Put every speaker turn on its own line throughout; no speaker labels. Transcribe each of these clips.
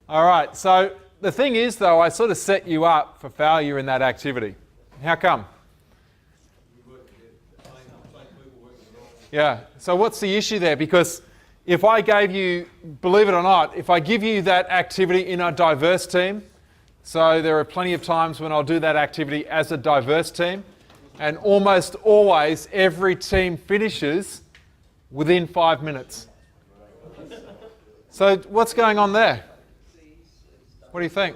All right, so the thing is though, I sort of set you up for failure in that activity. How come? Yeah, so what's the issue there? Because if I gave you, believe it or not, if I give you that activity in a diverse team, so there are plenty of times when I'll do that activity as a diverse team, and almost always every team finishes within 5 minutes. So what's going on there? What do you think?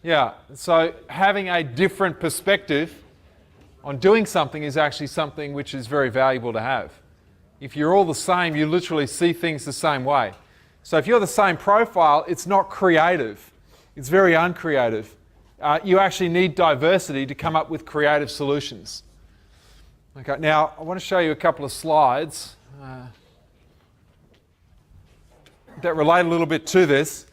Yeah, so having a different perspective on doing something is actually something which is very valuable to have. If you're all the same, you literally see things the same way. So if you're the same profile, it's not creative. It's very uncreative. You actually need diversity to come up with creative solutions. Okay, now I want to show you a couple of slides that relate a little bit to this.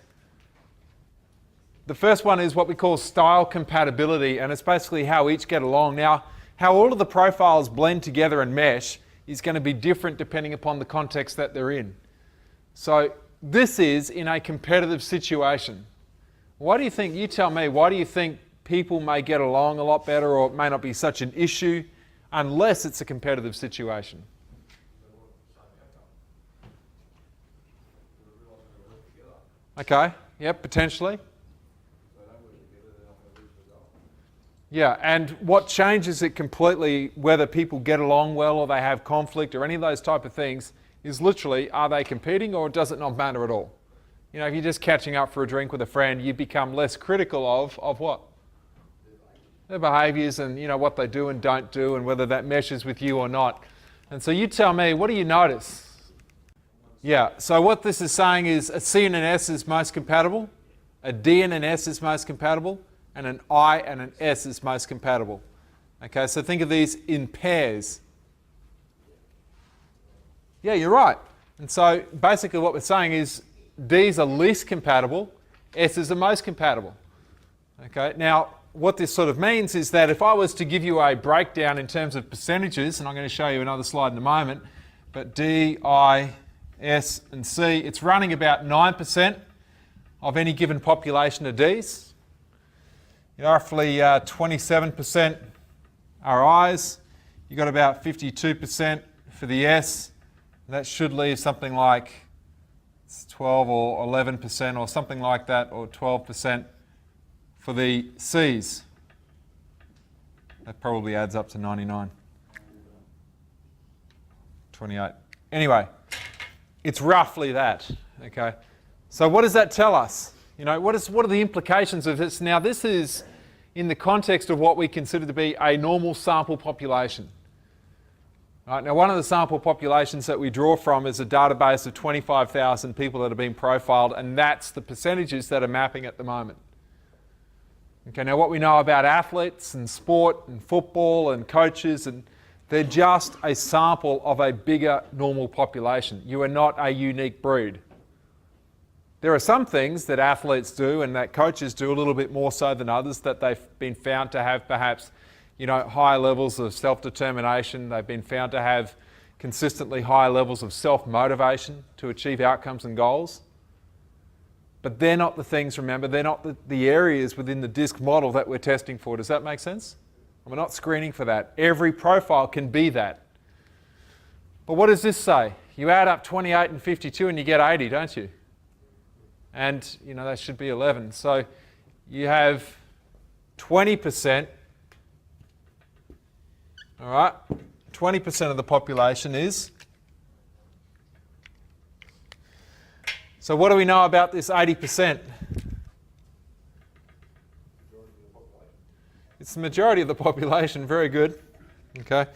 The first one is what we call style compatibility, and it's basically how each get along. Now, how all of the profiles blend together and mesh is going to be different depending upon the context that they're in. So this is in a competitive situation. Why do you think, you tell me, why do you think people may get along a lot better, or it may not be such an issue unless it's a competitive situation? Okay, yep, potentially. Yeah, and what changes it completely, whether people get along well or they have conflict or any of those type of things, is literally, are they competing or does it not matter at all? You know, if you're just catching up for a drink with a friend, you become less critical of what? Their behaviours and, you know, what they do and don't do and whether that meshes with you or not. And so you tell me, what do you notice? Yeah, so what this is saying is a C and an S is most compatible, a D and an S is most compatible, and an I and an S is most compatible. Okay, so think of these in pairs. Yeah, you're right. And so basically what we're saying is D's are least compatible, S's are most compatible. Okay, now what this sort of means is that if I was to give you a breakdown in terms of percentages, and I'm going to show you another slide in a moment, but D, I, S and C, it's running about 9% of any given population of Ds. Roughly 27% are I's. You've got about 52% for the S. That should leave something like 12 or 11% or something like that, or 12% for the C's. That probably adds up to 99. 28. Anyway, it's roughly that. Okay. So what does that tell us? You know, what are the implications of this? Now, this is in the context of what we consider to be a normal sample population. Right, now, one of the sample populations that we draw from is a database of 25,000 people that have been profiled, and that's the percentages that are mapping at the moment. Okay, now what we know about athletes and sport and football and coaches, and they're just a sample of a bigger normal population. You are not a unique breed. There are some things that athletes do and that coaches do a little bit more so than others, that they've been found to have perhaps, you know, higher levels of self-determination. They've been found to have consistently higher levels of self-motivation to achieve outcomes and goals. But they're not the things, remember, they're not the areas within the DISC model that we're testing for. Does that make sense? And we're not screening for that. Every profile can be that. But what does this say? You add up 28 and 52 and you get 80, don't you? And, you know, that should be 11. So you have 20%, all right, 20% of the population is. So what do we know about this 80%? It's the majority of the population. Very good. Okay.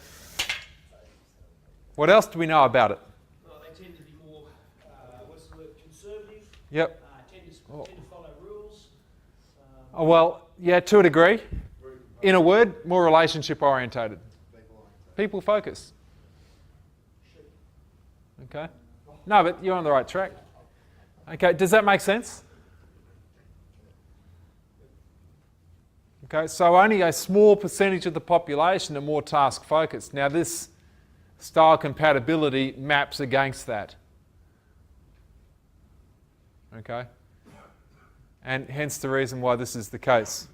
What else do we know about it?
Well, they tend to be more, what's the word, conservative.
Yep.
Tend to follow rules.
Oh, well, yeah, to a degree. In a word, more relationship orientated. People focus. Okay. No, but you're on the right track. Okay, does that make sense? Okay, so only a small percentage of the population are more task focused. Now this style compatibility maps against that. Okay, and hence the reason why this is the case.